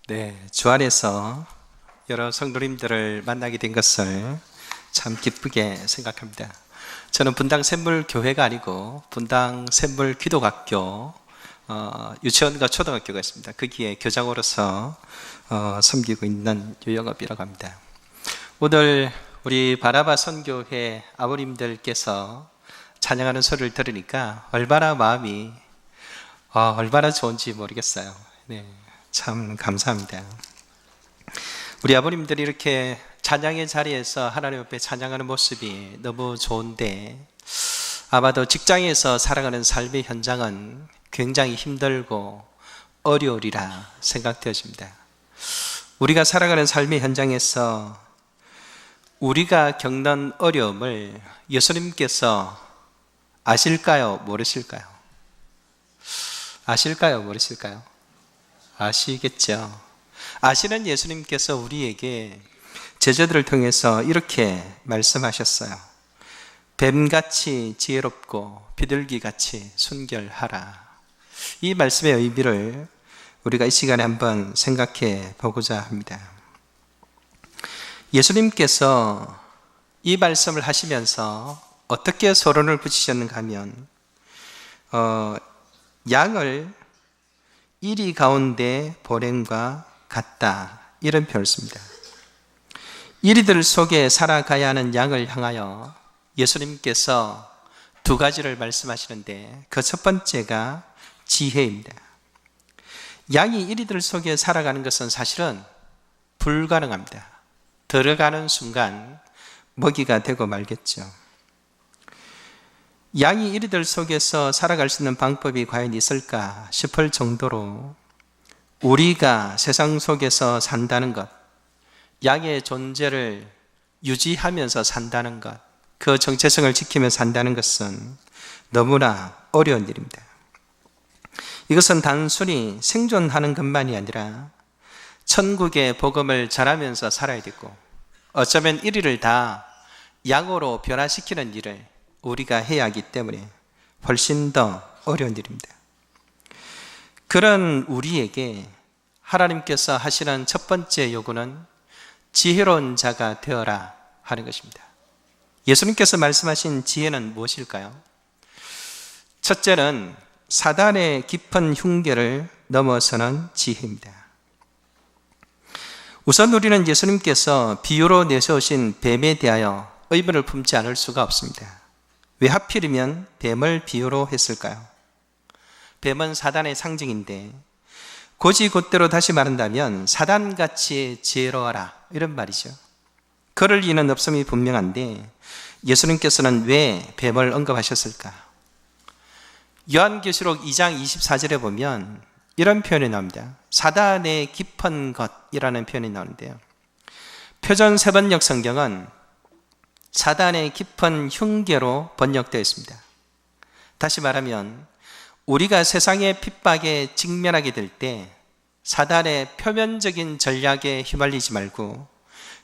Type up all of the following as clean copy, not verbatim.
네, 주 안에서 여러 성도님들을 만나게 된 것을 참 기쁘게 생각합니다. 저는 분당 샘물교회가 아니고 분당 샘물기독학교 유치원과 초등학교가 있습니다. 거기에 교장으로서 섬기고 있는 유영업이라고 합니다. 오늘 우리 바나바 선교회 아버님들께서 찬양하는 소리를 들으니까 얼마나 마음이 얼마나 좋은지 모르겠어요. 네, 참 감사합니다. 우리 아버님들이 이렇게 찬양의 자리에서 하나님 앞에 찬양하는 모습이 너무 좋은데, 아마도 직장에서 살아가는 삶의 현장은 굉장히 힘들고 어려우리라 생각되어집니다. 우리가 살아가는 삶의 현장에서 우리가 겪는 어려움을 예수님께서 아실까요? 모르실까요? 아실까요? 모르실까요? 아시겠죠? 아시는 예수님께서 우리에게 제자들을 통해서 이렇게 말씀하셨어요. 뱀같이 지혜롭고 비둘기같이 순결하라. 이 말씀의 의미를 우리가 이 시간에 한번 생각해 보고자 합니다. 예수님께서 이 말씀을 하시면서 어떻게 서론을 붙이셨는가 하면 양을 이리 가운데 보냄과 같다, 이런 표현을 씁니다. 이리들 속에 살아가야 하는 양을 향하여 예수님께서 두 가지를 말씀하시는데, 그 첫 번째가 지혜입니다. 양이 이리들 속에 살아가는 것은 사실은 불가능합니다. 들어가는 순간 먹이가 되고 말겠죠. 양이 이리들 속에서 살아갈 수 있는 방법이 과연 있을까 싶을 정도로 우리가 세상 속에서 산다는 것, 양의 존재를 유지하면서 산다는 것, 그 정체성을 지키며 산다는 것은 너무나 어려운 일입니다. 이것은 단순히 생존하는 것만이 아니라 천국의 복음을 전하면서 살아야 되고, 어쩌면 이리를 다 양으로 변화시키는 일을 우리가 해야 하기 때문에 훨씬 더 어려운 일입니다. 그런 우리에게 하나님께서 하시는 첫 번째 요구는 지혜로운 자가 되어라 하는 것입니다. 예수님께서 말씀하신 지혜는 무엇일까요? 첫째는 사단의 깊은 흉계를 넘어서는 지혜입니다. 우선 우리는 예수님께서 비유로 내세우신 뱀에 대하여 의문을 품지 않을 수가 없습니다. 왜 하필이면 뱀을 비유로 했을까요? 뱀은 사단의 상징인데, 곧이곧대로 다시 말한다면 사단같이 지혜로워라, 이런 말이죠. 그럴 리는 없음이 분명한데 예수님께서는 왜 뱀을 언급하셨을까? 요한계시록 2장 24절에 보면 이런 표현이 나옵니다. 사단의 깊은 것이라는 표현이 나오는데요, 표전 세번역 성경은 사단의 깊은 흉계로 번역되어 있습니다. 다시 말하면 우리가 세상의 핍박에 직면하게 될 때 사단의 표면적인 전략에 휘말리지 말고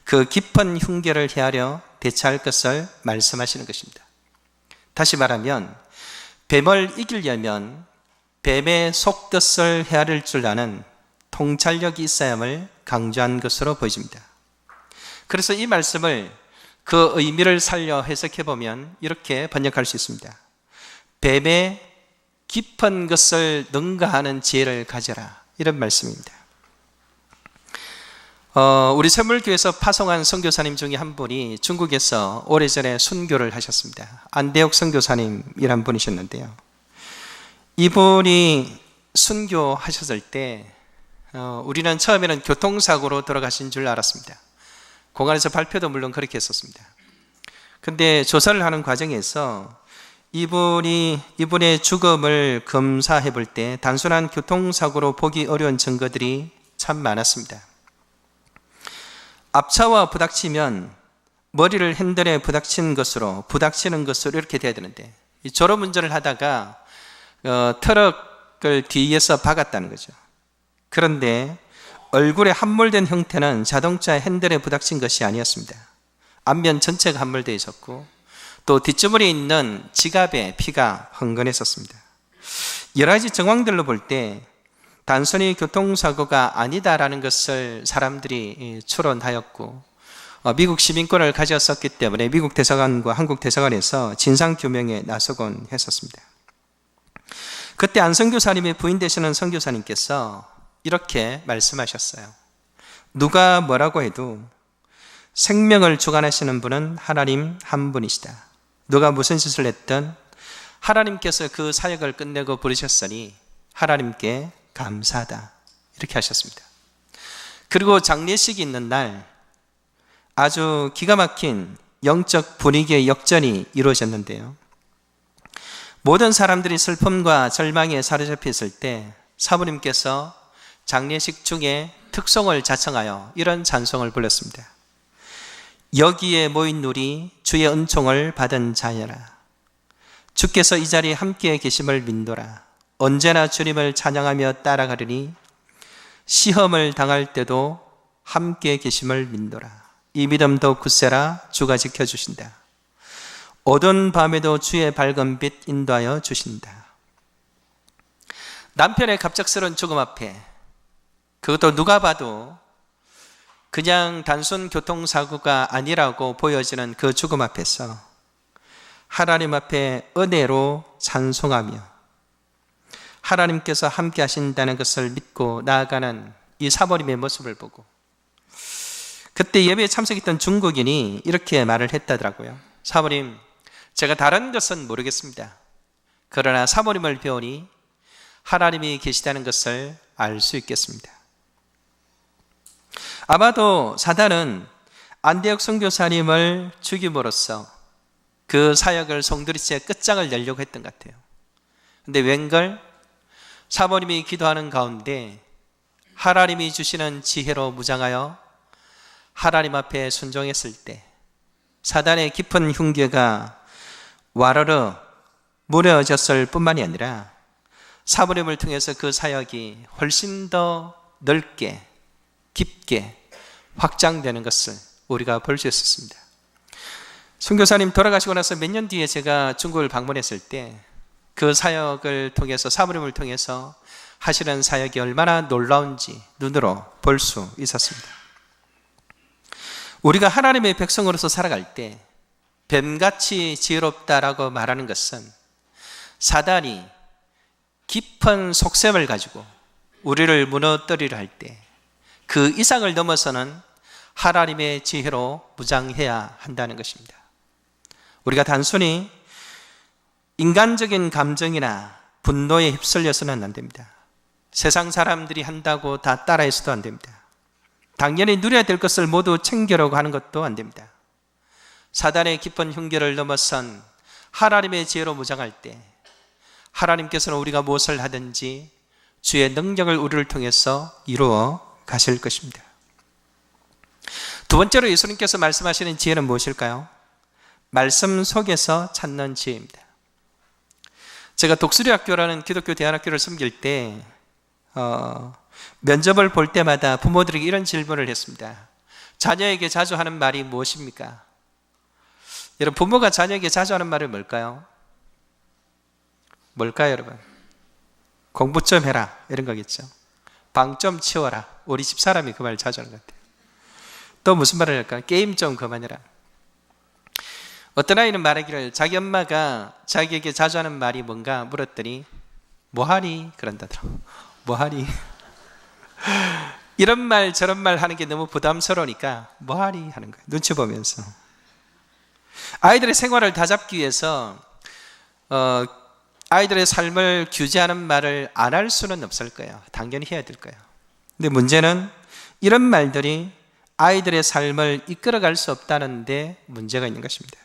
그 깊은 흉계를 헤아려 대처할 것을 말씀하시는 것입니다. 다시 말하면 뱀을 이기려면 뱀의 속뜻을 헤아릴 줄 아는 통찰력이 있어야 함을 강조한 것으로 보여집니다. 그래서 이 말씀을 그 의미를 살려 해석해 보면 이렇게 번역할 수 있습니다. 뱀의 깊은 것을 능가하는 지혜를 가져라, 이런 말씀입니다. 우리 샘물교회에서 파송한 선교사님 중에 한 분이 중국에서 오래전에 순교를 하셨습니다. 안대옥 선교사님이란 분이셨는데요, 이분이 순교하셨을 때 우리는 처음에는 교통사고로 돌아가신 줄 알았습니다. 공안에서 발표도 물론 그렇게 했었습니다. 근데 조사를 하는 과정에서 이분의 죽음을 검사해 볼 때 단순한 교통사고로 보기 어려운 증거들이 참 많았습니다. 앞차와 부닥치면 머리를 핸들에 부닥치는 것으로 이렇게 돼야 되는데, 졸음운전을 하다가 트럭을 뒤에서 박았다는 거죠. 그런데 얼굴에 함몰된 형태는 자동차 핸들에 부닥친 것이 아니었습니다. 앞면 전체가 함몰되어 있었고, 또 뒷주머니에 있는 지갑에 피가 흥건했었습니다. 여러 가지 정황들로 볼 때 단순히 교통사고가 아니다라는 것을 사람들이 추론하였고, 미국 시민권을 가졌었기 때문에 미국 대사관과 한국 대사관에서 진상규명에 나서곤 했었습니다. 그때 안 선교사님의 부인 되시는 선교사님께서 이렇게 말씀하셨어요. 누가 뭐라고 해도 생명을 주관하시는 분은 하나님 한 분이시다. 누가 무슨 짓을 했든 하나님께서 그 사역을 끝내고 부르셨으니 하나님께 감사하다. 이렇게 하셨습니다. 그리고 장례식이 있는 날 아주 기가 막힌 영적 분위기의 역전이 이루어졌는데요. 모든 사람들이 슬픔과 절망에 사로잡혀 있을 때 사부님께서 장례식 중에 특송을 자청하여 이런 찬송을 불렀습니다. 여기에 모인 누리 주의 은총을 받은 자여라. 주께서 이 자리에 함께 계심을 믿노라. 언제나 주님을 찬양하며 따라가리니 시험을 당할 때도 함께 계심을 믿노라. 이 믿음 더욱 굳세라. 주가 지켜주신다. 어두운 밤에도 주의 밝은 빛 인도하여 주신다. 남편의 갑작스러운 죽음 앞에, 그것도 누가 봐도 그냥 단순 교통사고가 아니라고 보여지는 그 죽음 앞에서 하나님 앞에 은혜로 찬송하며 하나님께서 함께 하신다는 것을 믿고 나아가는 이 사모님의 모습을 보고, 그때 예배에 참석했던 중국인이 이렇게 말을 했다더라고요. 사모님, 제가 다른 것은 모르겠습니다. 그러나 사모님을 배우니 하나님이 계시다는 것을 알 수 있겠습니다. 아마도 사단은 안대역 선교사님을 죽임으로써 그 사역을 송두리째 끝장을 내려고 했던 것 같아요. 근데 웬걸 사모님이 기도하는 가운데 하나님이 주시는 지혜로 무장하여 하나님 앞에 순종했을 때 사단의 깊은 흉계가 와르르 무너졌을 뿐만이 아니라 사모님을 통해서 그 사역이 훨씬 더 넓게 깊게 확장되는 것을 우리가 볼 수 있었습니다. 선교사님 돌아가시고 나서 몇 년 뒤에 제가 중국을 방문했을 때 그 사역을 통해서 사모님을 통해서 하시는 사역이 얼마나 놀라운지 눈으로 볼 수 있었습니다. 우리가 하나님의 백성으로서 살아갈 때 뱀같이 지혜롭다라고 말하는 것은 사단이 깊은 속셈을 가지고 우리를 무너뜨리려 할 때 그 이상을 넘어서는 하나님의 지혜로 무장해야 한다는 것입니다. 우리가 단순히 인간적인 감정이나 분노에 휩쓸려서는 안 됩니다. 세상 사람들이 한다고 다 따라해서도 안 됩니다. 당연히 누려야 될 것을 모두 챙기려고 하는 것도 안 됩니다. 사단의 깊은 흉계를 넘어선 하나님의 지혜로 무장할 때 하나님께서는 우리가 무엇을 하든지 주의 능력을 우리를 통해서 이루어 가실 것입니다. 두 번째로 예수님께서 말씀하시는 지혜는 무엇일까요? 말씀 속에서 찾는 지혜입니다. 제가 독수리학교라는 기독교 대안학교를 섬길 때 면접을 볼 때마다 부모들에게 이런 질문을 했습니다. 자녀에게 자주 하는 말이 무엇입니까? 여러분, 부모가 자녀에게 자주 하는 말이 뭘까요? 뭘까요, 여러분? 공부 좀 해라, 이런 거겠죠. 방 좀 치워라. 우리 집 사람이 그 말 자주 하는 것 같아요. 또 무슨 말을 할까요? 게임 좀 그만해라. 어떤 아이는 말하기를 자기 엄마가 자기에게 자주 하는 말이 뭔가 물었더니 뭐하니? 그런다더라고. 뭐하니? 이런 말 저런 말 하는 게 너무 부담스러우니까 뭐하니? 하는 거예요. 눈치 보면서. 아이들의 생활을 다잡기 위해서 아이들의 삶을 규제하는 말을 안 할 수는 없을 거예요. 당연히 해야 될 거예요. 근데 문제는 이런 말들이 아이들의 삶을 이끌어갈 수 없다는 데 문제가 있는 것입니다.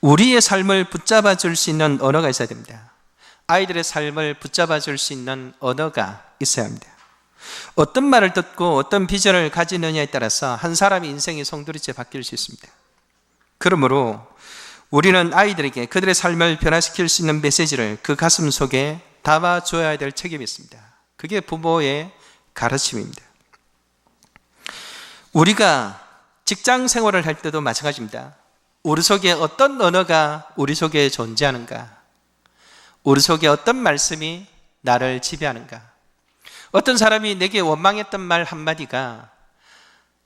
우리의 삶을 붙잡아 줄 수 있는 언어가 있어야 됩니다. 아이들의 삶을 붙잡아 줄 수 있는 언어가 있어야 합니다. 어떤 말을 듣고 어떤 비전을 가지느냐에 따라서 한 사람의 인생이 송두리째 바뀔 수 있습니다. 그러므로 우리는 아이들에게 그들의 삶을 변화시킬 수 있는 메시지를 그 가슴 속에 담아줘야 될 책임이 있습니다. 그게 부모의 가르침입니다. 우리가 직장 생활을 할 때도 마찬가지입니다. 우리 속에 어떤 언어가 우리 속에 존재하는가? 우리 속에 어떤 말씀이 나를 지배하는가? 어떤 사람이 내게 원망했던 말 한마디가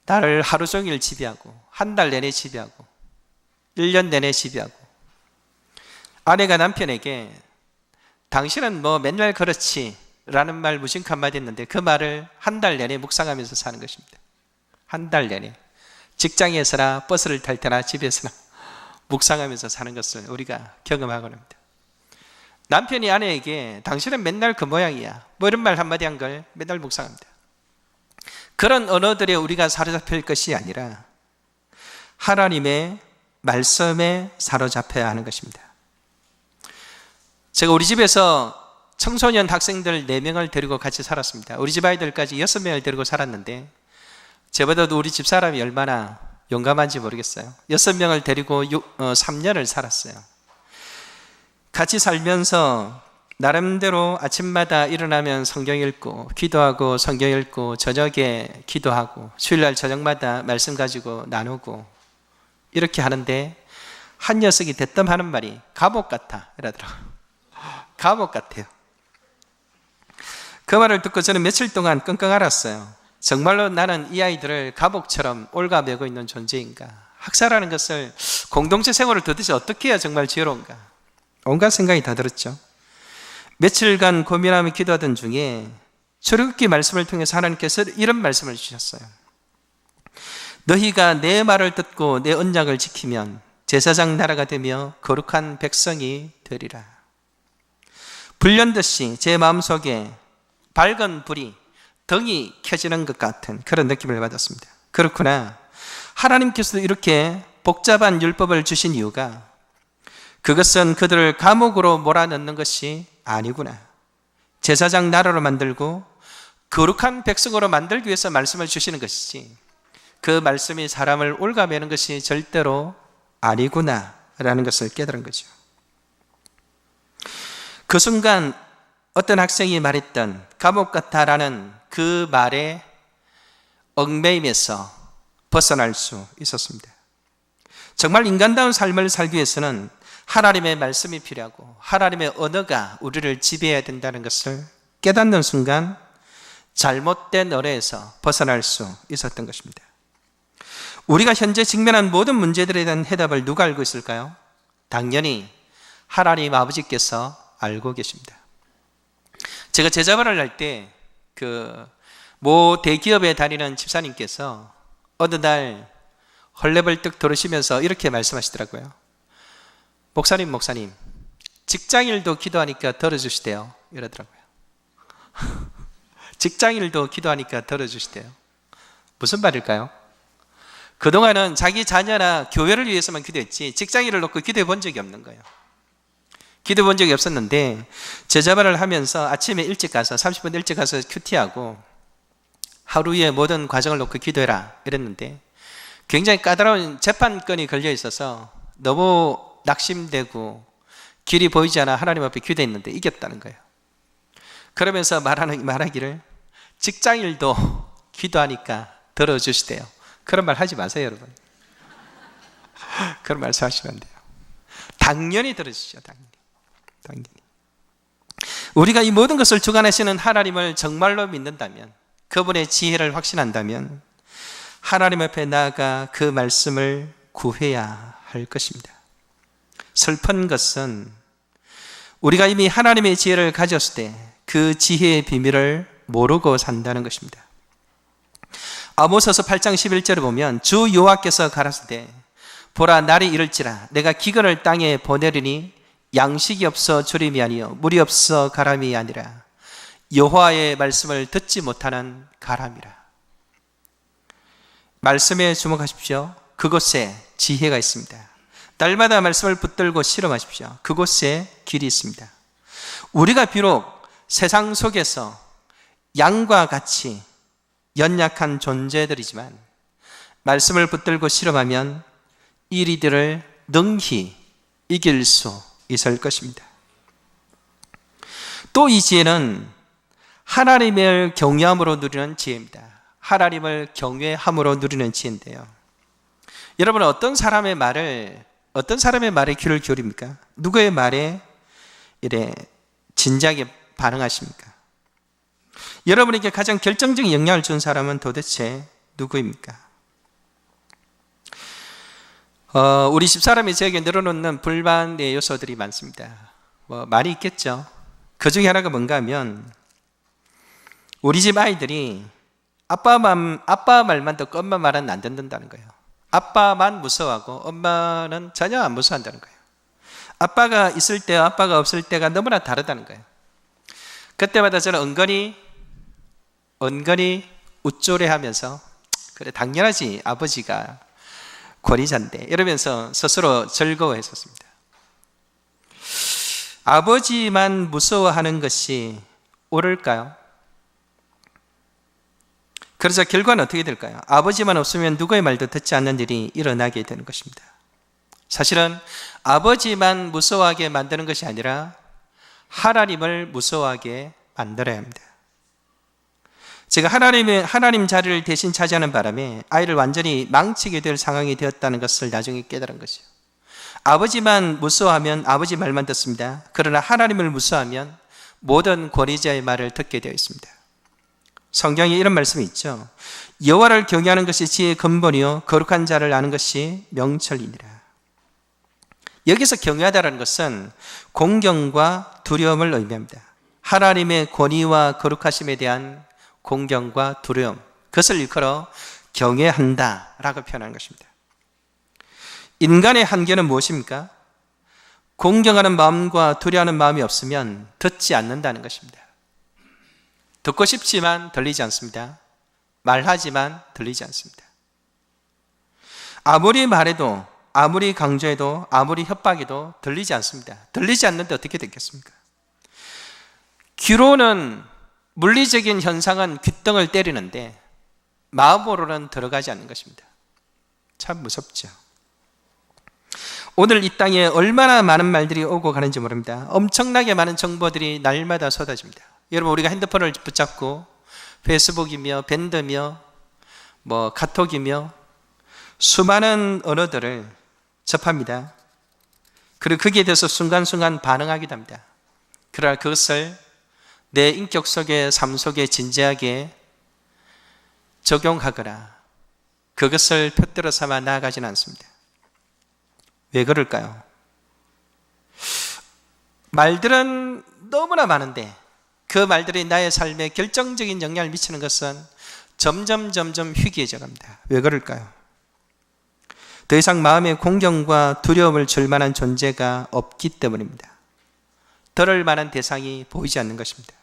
나를 하루 종일 지배하고, 한 달 내내 지배하고, 1년 내내 지배하고, 아내가 남편에게 당신은 뭐 맨날 그렇지 라는 말 무심코 한마디 했는데 그 말을 한 달 내내 묵상하면서 사는 것입니다. 한 달 내내 직장에서나 버스를 탈 때나 집에서나 묵상하면서 사는 것을 우리가 경험하곤 합니다. 남편이 아내에게 당신은 맨날 그 모양이야 뭐 이런 말 한마디 한 걸 맨날 묵상합니다. 그런 언어들에 우리가 사로잡힐 것이 아니라 하나님의 말씀에 사로잡혀야 하는 것입니다. 제가 우리 집에서 청소년 학생들 4명을 데리고 같이 살았습니다. 우리 집 아이들까지 6명을 데리고 살았는데 저보다도 우리 집 사람이 얼마나 용감한지 모르겠어요. 6명을 데리고 3년을 살았어요. 같이 살면서 나름대로 아침마다 일어나면 성경 읽고 기도하고 성경 읽고 저녁에 기도하고 주일날 저녁마다 말씀 가지고 나누고 이렇게 하는데 한 녀석이 대뜸하는 말이 감옥 같아 이러더라고요. 감옥 같아요. 그 말을 듣고 저는 며칠 동안 끙끙 앓았어요. 정말로 나는 이 아이들을 감옥처럼 올가매고 있는 존재인가? 학살하는 것을 공동체 생활을 도대체 어떻게 해야 정말 지혜로운가? 온갖 생각이 다 들었죠. 며칠간 고민하며 기도하던 중에 출애굽기 말씀을 통해서 하나님께서 이런 말씀을 주셨어요. 너희가 내 말을 듣고 내 언약을 지키면 제사장 나라가 되며 거룩한 백성이 되리라. 불현듯이 제 마음속에 밝은 불이 덩이 켜지는 것 같은 그런 느낌을 받았습니다. 그렇구나. 하나님께서도 이렇게 복잡한 율법을 주신 이유가 그것은 그들을 감옥으로 몰아넣는 것이 아니구나. 제사장 나라로 만들고 거룩한 백성으로 만들기 위해서 말씀을 주시는 것이지 그 말씀이 사람을 올가매는 것이 절대로 아니구나 라는 것을 깨달은 거죠. 그 순간 어떤 학생이 말했던 감옥 같아라는 그 말에 얽매임에서 벗어날 수 있었습니다. 정말 인간다운 삶을 살기 위해서는 하나님의 말씀이 필요하고 하나님의 언어가 우리를 지배해야 된다는 것을 깨닫는 순간 잘못된 어뢰에서 벗어날 수 있었던 것입니다. 우리가 현재 직면한 모든 문제들에 대한 해답을 누가 알고 있을까요? 당연히 하나님 아버지께서 알고 계십니다. 제가 제자반을 할 때 모 대기업에 다니는 집사님께서 어느 날 헐레벌떡 들으시면서 이렇게 말씀하시더라고요. 목사님 직장일도 기도하니까 들어주시대요 이러더라고요. 직장일도 기도하니까 들어주시대요. 무슨 말일까요? 그동안은 자기 자녀나 교회를 위해서만 기도했지 직장일을 놓고 기도해 본 적이 없는 거예요. 기도해 본 적이 없었는데 제자반을 하면서 아침에 일찍 가서 30분 일찍 가서 큐티하고 하루의 모든 과정을 놓고 기도해라 이랬는데 굉장히 까다로운 재판건이 걸려 있어서 너무 낙심되고 길이 보이지 않아 하나님 앞에 기도했는데 이겼다는 거예요. 그러면서 말하기를 직장일도 기도하니까 들어주시대요. 그런 말 하지 마세요 여러분. 그런 말씀하시면 안 돼요. 당연히 들어주시죠. 당연히. 우리가 이 모든 것을 주관하시는 하나님을 정말로 믿는다면 그분의 지혜를 확신한다면 하나님 앞에 나아가 그 말씀을 구해야 할 것입니다. 슬픈 것은 우리가 이미 하나님의 지혜를 가졌을 때 그 지혜의 비밀을 모르고 산다는 것입니다. 아모스서 8장 11절을 보면 주 여호와께서 가라사대 보라 날이 이를지라 내가 기근을 땅에 보내리니 양식이 없어 주림이 아니요 물이 없어 가람이 아니라 여호와의 말씀을 듣지 못하는 가람이라. 말씀에 주목하십시오. 그곳에 지혜가 있습니다. 날마다 말씀을 붙들고 실험하십시오. 그곳에 길이 있습니다. 우리가 비록 세상 속에서 양과 같이 연약한 존재들이지만 말씀을 붙들고 실험하면 이리들을 능히 이길 수 있을 것입니다. 또 이 지혜는 하나님을 경외함으로 누리는 지혜입니다. 하나님을 경외함으로 누리는 지혜인데요. 여러분은 어떤 사람의 말에 귀를 기울입니까? 누구의 말에 이래 진지하게 반응하십니까? 여러분에게 가장 결정적인 영향을 준 사람은 도대체 누구입니까? 우리 집사람이 저에게 늘어놓는 불만의 요소들이 많습니다. 많이 있겠죠. 그 중에 하나가 뭔가 하면 우리 집 아이들이 아빠 말만 듣고 엄마 말은 안 듣는다는 거예요. 아빠만 무서워하고 엄마는 전혀 안 무서워한다는 거예요. 아빠가 있을 때와 아빠가 없을 때가 너무나 다르다는 거예요. 그때마다 저는 은근히 우쭐해하면서 그래 당연하지 아버지가 권위자인데 이러면서 스스로 즐거워했었습니다. 아버지만 무서워하는 것이 옳을까요? 그래서 결과는 어떻게 될까요? 아버지만 없으면 누구의 말도 듣지 않는 일이 일어나게 되는 것입니다. 사실은 아버지만 무서워하게 만드는 것이 아니라 하나님을 무서워하게 만들어야 합니다. 제가 하나님 자리를 대신 차지하는 바람에 아이를 완전히 망치게 될 상황이 되었다는 것을 나중에 깨달은 것이요. 아버지만 무서워하면 아버지 말만 듣습니다. 그러나 하나님을 무서워하면 모든 권위자의 말을 듣게 되어 있습니다. 성경에 이런 말씀이 있죠. 여호와를 경외하는 것이 지혜의 근본이요 거룩한 자를 아는 것이 명철이니라. 여기서 경외하다라는 것은 공경과 두려움을 의미합니다. 하나님의 권위와 거룩하심에 대한 공경과 두려움, 그것을 일컬어 경외한다라고 표현하는 것입니다. 인간의 한계는 무엇입니까? 공경하는 마음과 두려워하는 마음이 없으면 듣지 않는다는 것입니다. 듣고 싶지만 들리지 않습니다. 말하지만 들리지 않습니다. 아무리 말해도 아무리 강조해도 아무리 협박해도 들리지 않습니다. 들리지 않는데 어떻게 됐겠습니까? 귀로는 물리적인 현상은 귓등을 때리는데 마음으로는 들어가지 않는 것입니다. 참 무섭죠. 오늘 이 땅에 얼마나 많은 말들이 오고 가는지 모릅니다. 엄청나게 많은 정보들이 날마다 쏟아집니다. 여러분, 우리가 핸드폰을 붙잡고 페이스북이며 밴드며 카톡이며 수많은 언어들을 접합니다. 그리고 거기에 대해서 순간순간 반응하기도 합니다. 그러나 그것을 내 인격 속에, 삶 속에 진지하게 적용하거나 그것을 표대로 삼아 나아가지는 않습니다. 왜 그럴까요? 말들은 너무나 많은데 그 말들이 나의 삶에 결정적인 영향을 미치는 것은 점점 희귀해져 갑니다. 왜 그럴까요? 더 이상 마음의 공경과 두려움을 줄 만한 존재가 없기 때문입니다. 들을 만한 대상이 보이지 않는 것입니다.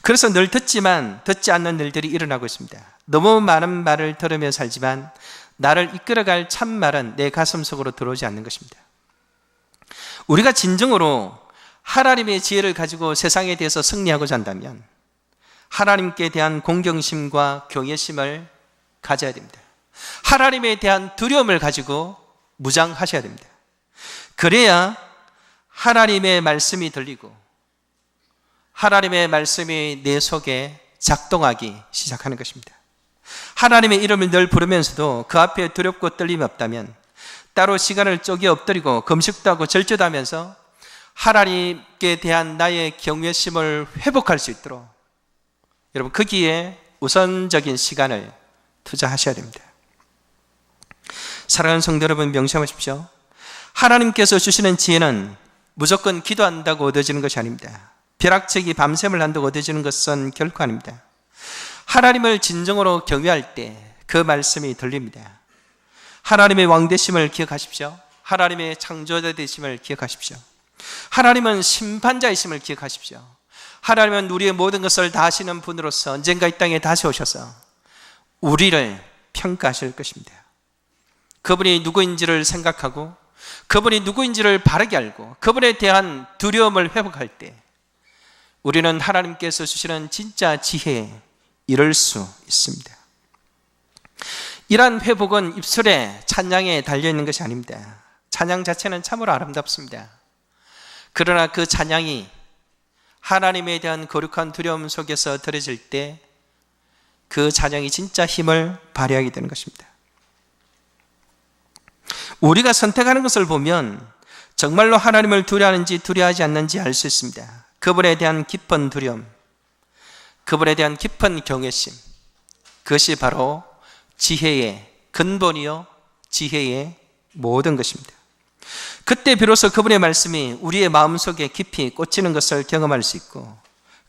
그래서 늘 듣지만 듣지 않는 일들이 일어나고 있습니다. 너무 많은 말을 들으며 살지만 나를 이끌어갈 참말은 내 가슴 속으로 들어오지 않는 것입니다. 우리가 진정으로 하나님의 지혜를 가지고 세상에 대해서 승리하고자 한다면 하나님께 대한 공경심과 경외심을 가져야 됩니다. 하나님에 대한 두려움을 가지고 무장하셔야 됩니다. 그래야 하나님의 말씀이 들리고 하나님의 말씀이 내 속에 작동하기 시작하는 것입니다. 하나님의 이름을 늘 부르면서도 그 앞에 두렵고 떨림이 없다면 따로 시간을 쪼개 엎드리고 금식도 하고 절제도 하면서 하나님께 대한 나의 경외심을 회복할 수 있도록 여러분 거기에 우선적인 시간을 투자하셔야 됩니다. 사랑하는 성도 여러분, 명심하십시오. 하나님께서 주시는 지혜는 무조건 기도한다고 얻어지는 것이 아닙니다. 벼락치기 밤샘을 한다고 얻어지는 것은 결코 아닙니다. 하나님을 진정으로 경외할 때 그 말씀이 들립니다. 하나님의 왕되심을 기억하십시오. 하나님의 창조자 되심을 기억하십시오. 하나님은 심판자이심을 기억하십시오. 하나님은 우리의 모든 것을 다 아시는 분으로서 언젠가 이 땅에 다시 오셔서 우리를 평가하실 것입니다. 그분이 누구인지를 생각하고 그분이 누구인지를 바르게 알고 그분에 대한 두려움을 회복할 때 우리는 하나님께서 주시는 진짜 지혜에 이를 수 있습니다. 이러한 회복은 입술에 찬양에 달려있는 것이 아닙니다. 찬양 자체는 참으로 아름답습니다. 그러나 그 찬양이 하나님에 대한 거룩한 두려움 속에서 드려질 때 그 찬양이 진짜 힘을 발휘하게 되는 것입니다. 우리가 선택하는 것을 보면 정말로 하나님을 두려워하는지 두려워하지 않는지 알 수 있습니다. 그분에 대한 깊은 두려움, 그분에 대한 깊은 경외심, 그것이 바로 지혜의 근본이요 지혜의 모든 것입니다. 그때 비로소 그분의 말씀이 우리의 마음속에 깊이 꽂히는 것을 경험할 수 있고,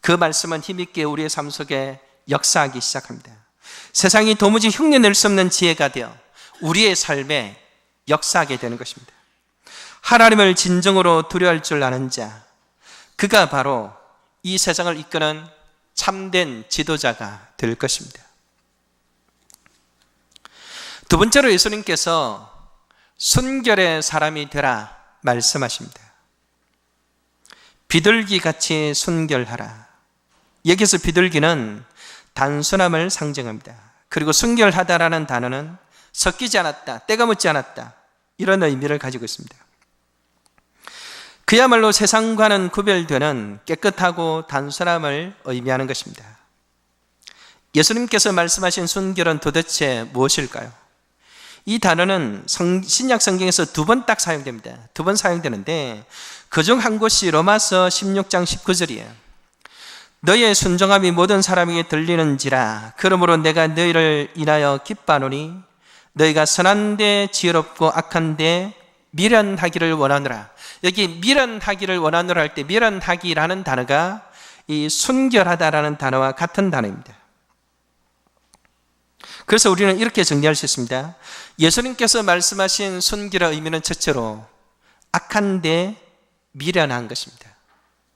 그 말씀은 힘있게 우리의 삶 속에 역사하기 시작합니다. 세상이 도무지 흉내낼 수 없는 지혜가 되어 우리의 삶에 역사하게 되는 것입니다. 하나님을 진정으로 두려워할 줄 아는 자, 그가 바로 이 세상을 이끄는 참된 지도자가 될 것입니다. 두 번째로 예수님께서 순결의 사람이 되라 말씀하십니다. 비둘기같이 순결하라. 여기서 비둘기는 단순함을 상징합니다. 그리고 순결하다라는 단어는 섞이지 않았다, 때가 묻지 않았다, 이런 의미를 가지고 있습니다. 그야말로 세상과는 구별되는 깨끗하고 단순함을 의미하는 것입니다. 예수님께서 말씀하신 순결은 도대체 무엇일까요? 이 단어는 신약 성경에서 두 번 딱 사용됩니다. 두 번 사용되는데 그중 한 곳이 로마서 16장 19절이에요. 너희의 순종함이 모든 사람에게 들리는지라. 그러므로 내가 너희를 인하여 기뻐하노니 너희가 선한데 지혜롭고 악한데 미련하기를 원하노라. 여기 미련하기를 원하노라 할 때 미련하기라는 단어가 이 순결하다라는 단어와 같은 단어입니다. 그래서 우리는 이렇게 정리할 수 있습니다. 예수님께서 말씀하신 순결의 의미는 첫째로 악한데 미련한 것입니다.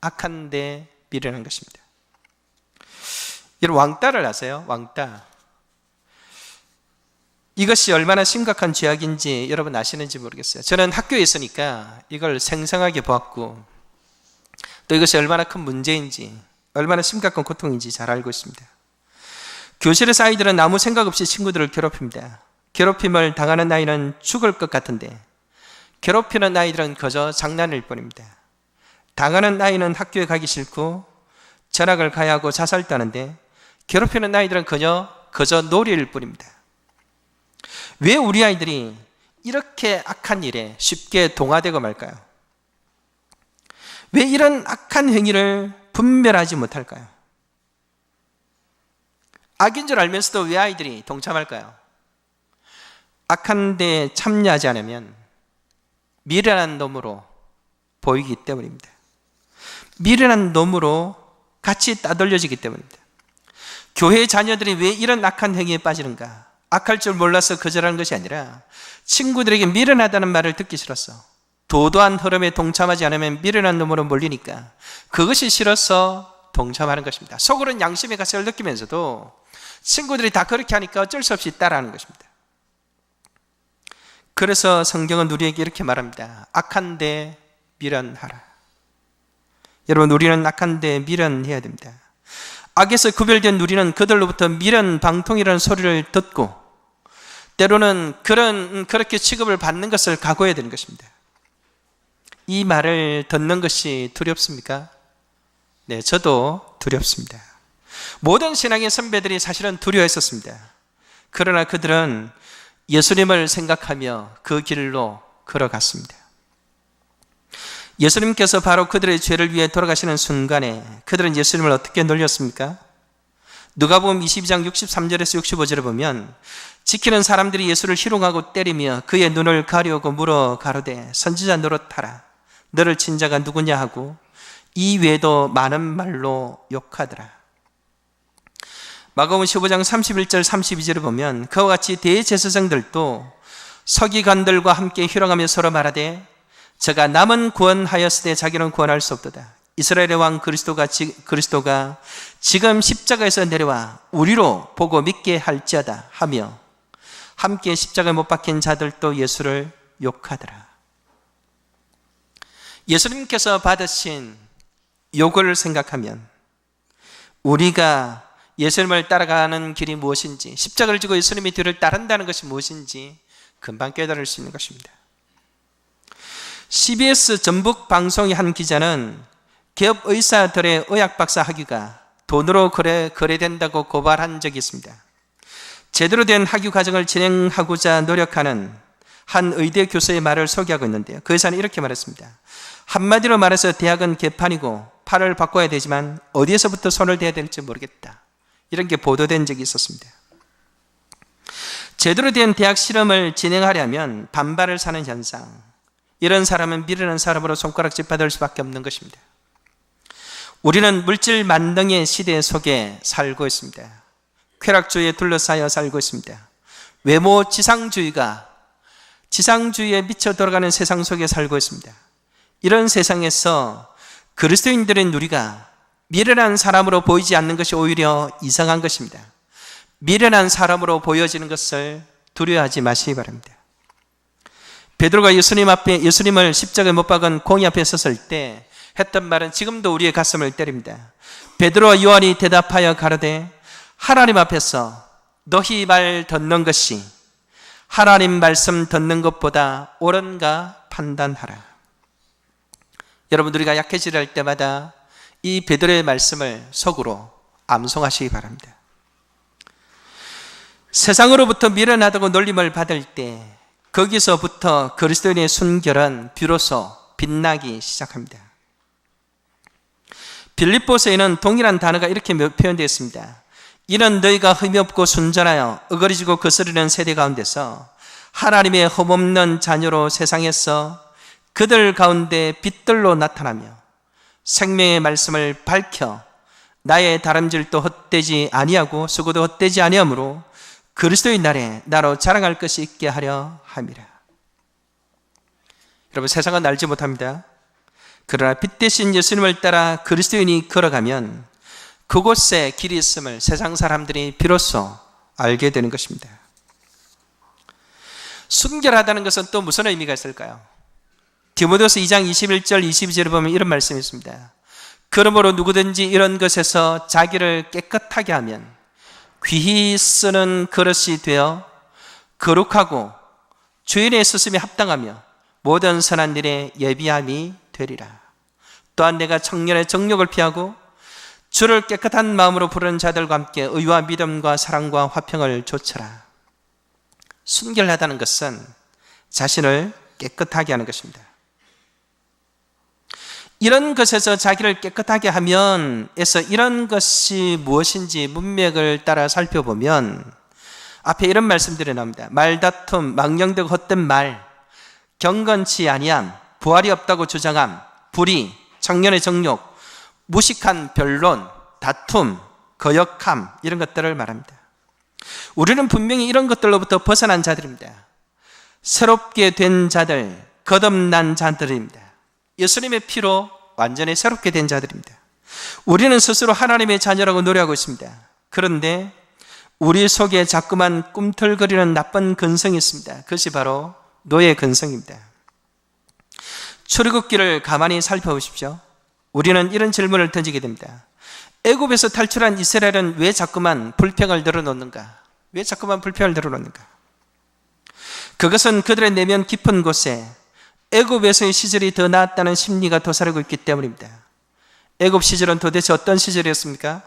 악한데 미련한 것입니다. 여러분, 왕따를 아세요? 왕따. 이것이 얼마나 심각한 죄악인지 여러분 아시는지 모르겠어요. 저는 학교에 있으니까 이걸 생생하게 보았고, 또 이것이 얼마나 큰 문제인지, 얼마나 심각한 고통인지 잘 알고 있습니다. 교실에서 아이들은 아무 생각 없이 친구들을 괴롭힙니다. 괴롭힘을 당하는 아이는 죽을 것 같은데 괴롭히는 아이들은 그저 장난일 뿐입니다. 당하는 아이는 학교에 가기 싫고 전학을 가야 하고 자살도 하는데 괴롭히는 아이들은 그저 놀이일 뿐입니다. 왜 우리 아이들이 이렇게 악한 일에 쉽게 동화되고 말까요? 왜 이런 악한 행위를 분별하지 못할까요? 악인 줄 알면서도 왜 아이들이 동참할까요? 악한 데 참여하지 않으면 미련한 놈으로 보이기 때문입니다. 미련한 놈으로 같이 따돌려지기 때문입니다. 교회 자녀들이 왜 이런 악한 행위에 빠지는가? 악할 줄 몰라서 거절하는 것이 아니라 친구들에게 미련하다는 말을 듣기 싫었어. 도도한 흐름에 동참하지 않으면 미련한 놈으로 몰리니까 그것이 싫어서 동참하는 것입니다. 속으로는 양심의 가책을 느끼면서도 친구들이 다 그렇게 하니까 어쩔 수 없이 따라하는 것입니다. 그래서 성경은 우리에게 이렇게 말합니다. 악한데 미련하라. 여러분, 우리는 악한데 미련해야 됩니다. 악에서 구별된 우리는 그들로부터 미련방통이라는 소리를 듣고 때로는 그렇게 취급을 받는 것을 각오해야 되는 것입니다. 이 말을 듣는 것이 두렵습니까? 네, 저도 두렵습니다. 모든 신앙의 선배들이 사실은 두려워했었습니다. 그러나 그들은 예수님을 생각하며 그 길로 걸어갔습니다. 예수님께서 바로 그들의 죄를 위해 돌아가시는 순간에 그들은 예수님을 어떻게 놀렸습니까? 누가복음 22장 63절에서 65절을 보면 지키는 사람들이 예수를 희롱하고 때리며 그의 눈을 가리우고 물어 가로되 선지자 노릇하라. 너를 친 자가 누구냐 하고 이 외에도 많은 말로 욕하더라. 마가복음 15장 31절 32절을 보면 그와 같이 대제사장들도 서기관들과 함께 희롱하며 서로 말하되 저가 남은 구원하였으되 자기는 구원할 수 없도다. 이스라엘의 왕 그리스도가 지금 십자가에서 내려와 우리로 보고 믿게 할지어다 하며 함께 십자가에 못 박힌 자들도 예수를 욕하더라. 예수님께서 받으신 욕을 생각하면 우리가 예수님을 따라가는 길이 무엇인지, 십자가를 지고 예수님의 뒤를 따른다는 것이 무엇인지 금방 깨달을 수 있는 것입니다. CBS 전북 방송의 한 기자는 기업 의사들의 의학박사 학위가 돈으로 거래된다고 고발한 적이 있습니다. 제대로 된 학위 과정을 진행하고자 노력하는 한 의대 교수의 말을 소개하고 있는데요. 그 의사는 이렇게 말했습니다. 한마디로 말해서 대학은 개판이고 팔을 바꿔야 되지만 어디에서부터 손을 대야 될지 모르겠다. 이런 게 보도된 적이 있었습니다. 제대로 된 대학 실험을 진행하려면 반발을 사는 현상, 이런 사람은 미련한 사람으로 손가락질 받을 수밖에 없는 것입니다. 우리는 물질 만능의 시대 속에 살고 있습니다. 쾌락주의에 둘러싸여 살고 있습니다. 외모 지상주의에 미쳐 돌아가는 세상 속에 살고 있습니다. 이런 세상에서 그리스도인들인 우리가 미련한 사람으로 보이지 않는 것이 오히려 이상한 것입니다. 미련한 사람으로 보여지는 것을 두려워하지 마시기 바랍니다. 베드로가 예수님을 십자가에 못 박은 공의 앞에 섰을 때 했던 말은 지금도 우리의 가슴을 때립니다. 베드로와 요한이 대답하여 가로되 하나님 앞에서 너희 말 듣는 것이 하나님 말씀 듣는 것보다 옳은가 판단하라. 여러분, 우리가 약해질 때마다 이 베드로의 말씀을 속으로 암송하시기 바랍니다. 세상으로부터 미련하다고 놀림을 받을 때 거기서부터 그리스도인의 순결은 비로소 빛나기 시작합니다. 빌립보서에는 동일한 단어가 이렇게 표현되어 있습니다. 이는 너희가 흠이 없고 순전하여 어거리지고 거스르는 세대 가운데서 하나님의 흠없는 자녀로 세상에서 그들 가운데 빛들로 나타나며 생명의 말씀을 밝혀 나의 다름질도 헛되지 아니하고 수고도 헛되지 아니하므로 그리스도의 날에 나로 자랑할 것이 있게 하려 함이라. 여러분, 세상은 알지 못합니다. 그러나 빛 대신 예수님을 따라 그리스도인이 걸어가면 그곳에 길이 있음을 세상 사람들이 비로소 알게 되는 것입니다. 순결하다는 것은 또 무슨 의미가 있을까요? 디모데후서 2장 21절 22절에 보면 이런 말씀이 있습니다. 그러므로 누구든지 이런 것에서 자기를 깨끗하게 하면 귀히 쓰는 그릇이 되어 거룩하고 주인의 쓰심에 합당하며 모든 선한 일에 예비함이 되리라. 또한 내가 청년의 정욕을 피하고 주를 깨끗한 마음으로 부르는 자들과 함께 의와 믿음과 사랑과 화평을 좇으라. 순결하다는 것은 자신을 깨끗하게 하는 것입니다. 이런 것에서 자기를 깨끗하게 하면에서 이런 것이 무엇인지 문맥을 따라 살펴보면 앞에 이런 말씀들이 나옵니다. 말다툼, 망령되고 헛된 말, 경건치 아니함, 부활이 없다고 주장함, 불의, 청년의 정욕, 무식한 변론, 다툼, 거역함, 이런 것들을 말합니다. 우리는 분명히 이런 것들로부터 벗어난 자들입니다. 새롭게 된 자들, 거듭난 자들입니다. 예수님의 피로 완전히 새롭게 된 자들입니다. 우리는 스스로 하나님의 자녀라고 노래하고 있습니다. 그런데 우리 속에 자꾸만 꿈틀거리는 나쁜 근성이 있습니다. 그것이 바로 노예 근성입니다. 출애굽기를 가만히 살펴보십시오. 우리는 이런 질문을 던지게 됩니다. 애굽에서 탈출한 이스라엘은 왜 자꾸만 불평을 늘어놓는가? 왜 자꾸만 불평을 늘어놓는가? 그것은 그들의 내면 깊은 곳에 애굽에서의 시절이 더 나았다는 심리가 도사리고 있기 때문입니다. 애굽 시절은 도대체 어떤 시절이었습니까?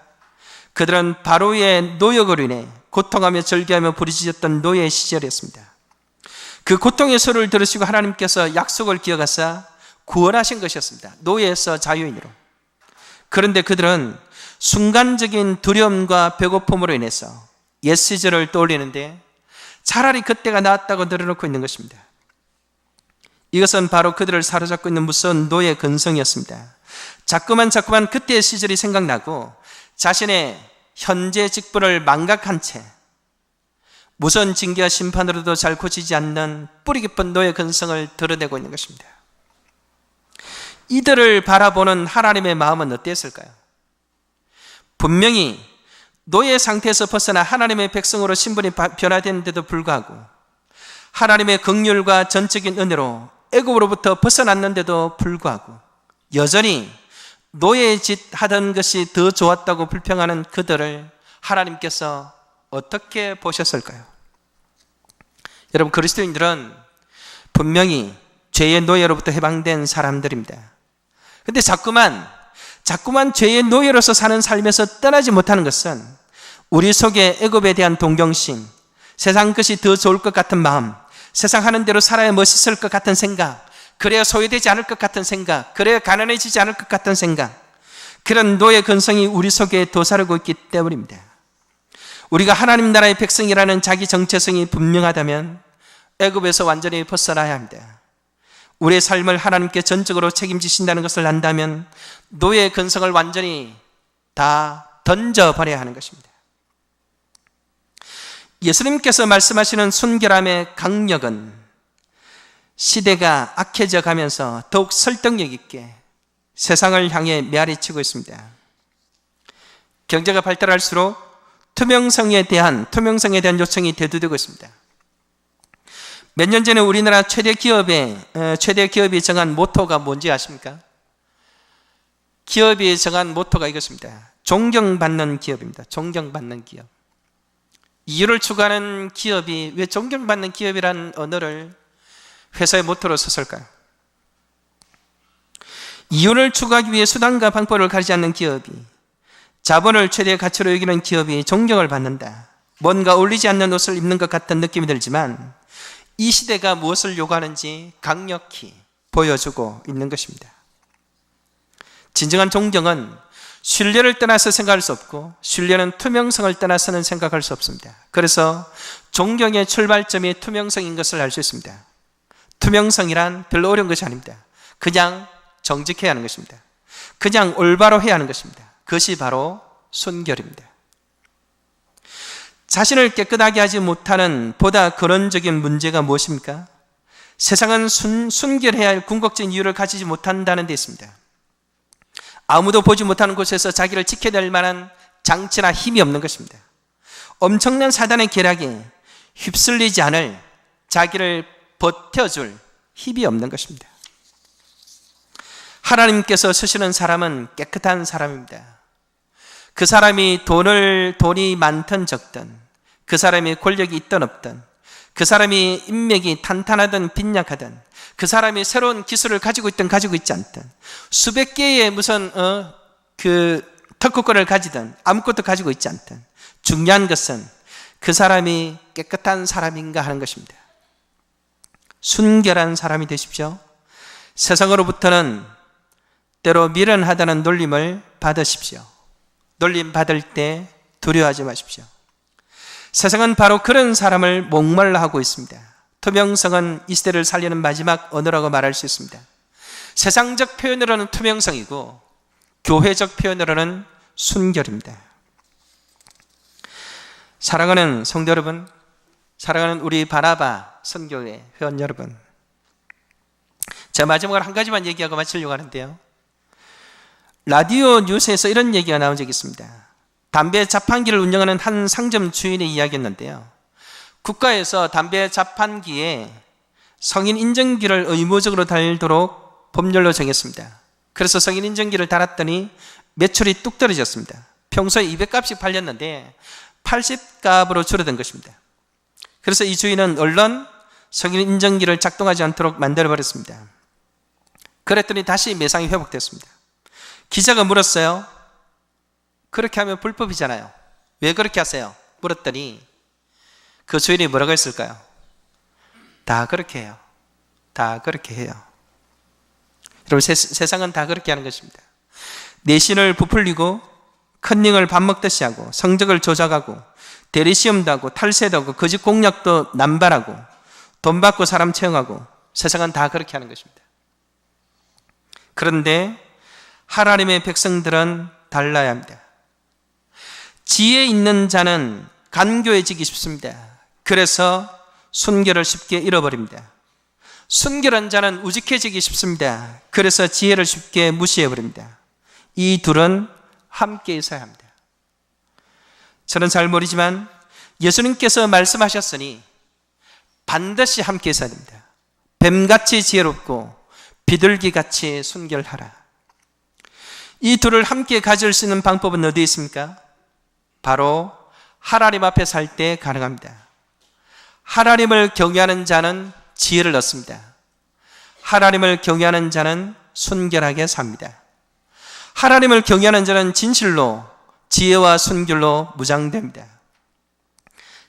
그들은 바로의 노역으로 인해 고통하며 절규하며 부르짖었던 노예의 시절이었습니다. 그 고통의 소리를 들으시고 하나님께서 약속을 기억하사 구원하신 것이었습니다. 노예에서 자유인으로. 그런데 그들은 순간적인 두려움과 배고픔으로 인해서 옛 시절을 떠올리는데 차라리 그때가 나았다고 늘어놓고 있는 것입니다. 이것은 바로 그들을 사로잡고 있는 무서운 노예 근성이었습니다. 자꾸만 그때의 시절이 생각나고 자신의 현재 직분을 망각한 채 무서운 징계와 심판으로도 잘 고치지 않는 뿌리 깊은 노예 근성을 드러내고 있는 것입니다. 이들을 바라보는 하나님의 마음은 어땠을까요? 분명히 노예 상태에서 벗어나 하나님의 백성으로 신분이 변화됐는데도 불구하고 하나님의 긍휼과 전적인 은혜로 애굽으로부터 벗어났는데도 불구하고 여전히 노예의 짓 하던 것이 더 좋았다고 불평하는 그들을 하나님께서 어떻게 보셨을까요? 여러분, 그리스도인들은 분명히 죄의 노예로부터 해방된 사람들입니다. 근데 자꾸만 죄의 노예로서 사는 삶에서 떠나지 못하는 것은 우리 속에 애굽에 대한 동경심, 세상 것이 더 좋을 것 같은 마음, 세상 하는 대로 살아야 멋있을 것 같은 생각, 그래야 소외되지 않을 것 같은 생각, 그래야 가난해지지 않을 것 같은 생각, 그런 노예 근성이 우리 속에 도사르고 있기 때문입니다. 우리가 하나님 나라의 백성이라는 자기 정체성이 분명하다면 애굽에서 완전히 벗어나야 합니다. 우리의 삶을 하나님께 전적으로 책임지신다는 것을 안다면 노예 근성을 완전히 다 던져버려야 하는 것입니다. 예수님께서 말씀하시는 순결함의 강력은 시대가 악해져 가면서 더욱 설득력 있게 세상을 향해 메아리치고 있습니다. 경제가 발달할수록 투명성에 대한 요청이 대두되고 있습니다. 몇 년 전에 우리나라 최대 기업이 정한 모토가 뭔지 아십니까? 기업이 정한 모토가 이것입니다. 존경받는 기업입니다. 존경받는 기업. 이유를 추구하는 기업이 왜 존경받는 기업이라는 언어를 회사의 모토로 썼을까요? 이윤을 추구하기 위해 수단과 방법을 가리지 않는 기업이, 자본을 최대의 가치로 여기는 기업이 존경을 받는다. 뭔가 어울리지 않는 옷을 입는 것 같은 느낌이 들지만 이 시대가 무엇을 요구하는지 강력히 보여주고 있는 것입니다. 진정한 존경은 신뢰를 떠나서 생각할 수 없고, 신뢰는 투명성을 떠나서는 생각할 수 없습니다. 그래서 존경의 출발점이 투명성인 것을 알 수 있습니다. 투명성이란 별로 어려운 것이 아닙니다. 그냥 정직해야 하는 것입니다. 그냥 올바로 해야 하는 것입니다. 그것이 바로 순결입니다. 자신을 깨끗하게 하지 못하는 보다 근원적인 문제가 무엇입니까? 세상은 순결해야 할 궁극적인 이유를 가지지 못한다는 데 있습니다. 아무도 보지 못하는 곳에서 자기를 지켜낼 만한 장치나 힘이 없는 것입니다. 엄청난 사단의 계략에 휩쓸리지 않을, 자기를 버텨줄 힘이 없는 것입니다. 하나님께서 쓰시는 사람은 깨끗한 사람입니다. 그 사람이 돈이 많든 적든, 그 사람이 권력이 있든 없든, 그 사람이 인맥이 탄탄하든 빈약하든, 그 사람이 새로운 기술을 가지고 있든 가지고 있지 않든, 수백 개의 무슨 특허권을 가지든 아무것도 가지고 있지 않든, 중요한 것은 그 사람이 깨끗한 사람인가 하는 것입니다. 순결한 사람이 되십시오. 세상으로부터는 때로 미련하다는 놀림을 받으십시오. 놀림 받을 때 두려워하지 마십시오. 세상은 바로 그런 사람을 목말라 하고 있습니다. 투명성은 이 시대를 살리는 마지막 언어라고 말할 수 있습니다. 세상적 표현으로는 투명성이고 교회적 표현으로는 순결입니다. 사랑하는 성도 여러분, 사랑하는 우리 바나바 선교회 회원 여러분, 제가 마지막으로 한 가지만 얘기하고 마치려고 하는데요, 라디오 뉴스에서 이런 얘기가 나온 적이 있습니다. 담배 자판기를 운영하는 한 상점 주인의 이야기였는데요, 국가에서 담배 자판기에 성인 인증기를 의무적으로 달도록 법률로 정했습니다. 그래서 성인 인증기를 달았더니 매출이 뚝 떨어졌습니다. 평소에 200값이 팔렸는데 80값으로 줄어든 것입니다. 그래서 이 주인은 얼른 성인 인증기를 작동하지 않도록 만들어버렸습니다. 그랬더니 다시 매상이 회복됐습니다. 기자가 물었어요. 그렇게 하면 불법이잖아요. 왜 그렇게 하세요? 물었더니 그 주인이 뭐라고 했을까요? 다 그렇게 해요. 다 그렇게 해요. 여러분, 세상은 다 그렇게 하는 것입니다. 내신을 부풀리고 컨닝을 밥 먹듯이 하고 성적을 조작하고 대리시험도 하고 탈세도 하고 거짓 공약도 남발하고 돈 받고 사람 채용하고, 세상은 다 그렇게 하는 것입니다. 그런데 하나님의 백성들은 달라야 합니다. 지혜 있는 자는 간교해지기 쉽습니다. 그래서 순결을 쉽게 잃어버립니다. 순결한 자는 우직해지기 쉽습니다. 그래서 지혜를 쉽게 무시해버립니다. 이 둘은 함께 있어야 합니다. 저는 잘 모르지만 예수님께서 말씀하셨으니 반드시 함께 있어야 됩니다. 뱀같이 지혜롭고 비둘기같이 순결하라. 이 둘을 함께 가질 수 있는 방법은 어디에 있습니까? 바로 하나님 앞에 살 때 가능합니다. 하나님을 경외하는 자는 지혜를 얻습니다. 하나님을 경외하는 자는 순결하게 삽니다. 하나님을 경외하는 자는 진실로 지혜와 순결로 무장됩니다.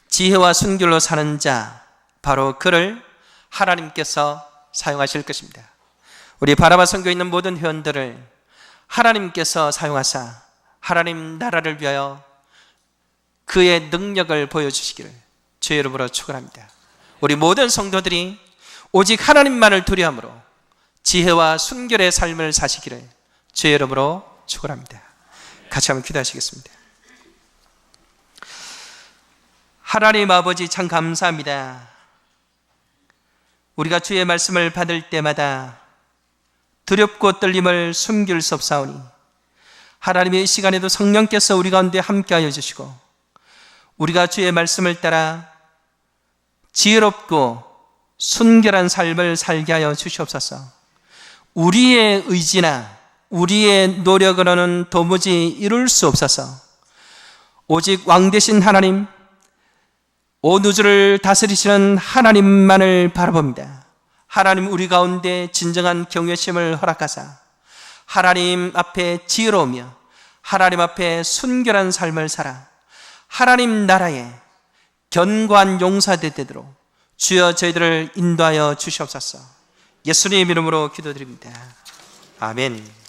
지혜와 순결로 사는 자, 바로 그를 하나님께서 사용하실 것입니다. 우리 바라봐 선교에 있는 모든 회원들을 하나님께서 사용하사 하나님 나라를 위하여 그의 능력을 보여주시기를 주의 이름으로 축원합니다. 우리 모든 성도들이 오직 하나님만을 두려움으로 지혜와 순결의 삶을 사시기를 주의 이름으로 축원합니다. 같이 한번 기도하시겠습니다. 하나님 아버지, 참 감사합니다. 우리가 주의 말씀을 받을 때마다 두렵고 떨림을 숨길 수 없사오니 하나님의 이 시간에도 성령께서 우리 가운데 함께하여 주시고 우리가 주의 말씀을 따라 지혜롭고 순결한 삶을 살게 하여 주시옵소서. 우리의 의지나 우리의 노력으로는 도무지 이룰 수 없어서 오직 왕 되신 하나님, 온 우주를 다스리시는 하나님만을 바라봅니다. 하나님, 우리 가운데 진정한 경외심을 허락하사 하나님 앞에 지혜로우며 하나님 앞에 순결한 삶을 살아 하나님 나라에 견고한 용사들 되도록 주여 저희들을 인도하여 주시옵소서. 예수님 이름으로 기도드립니다. 아멘.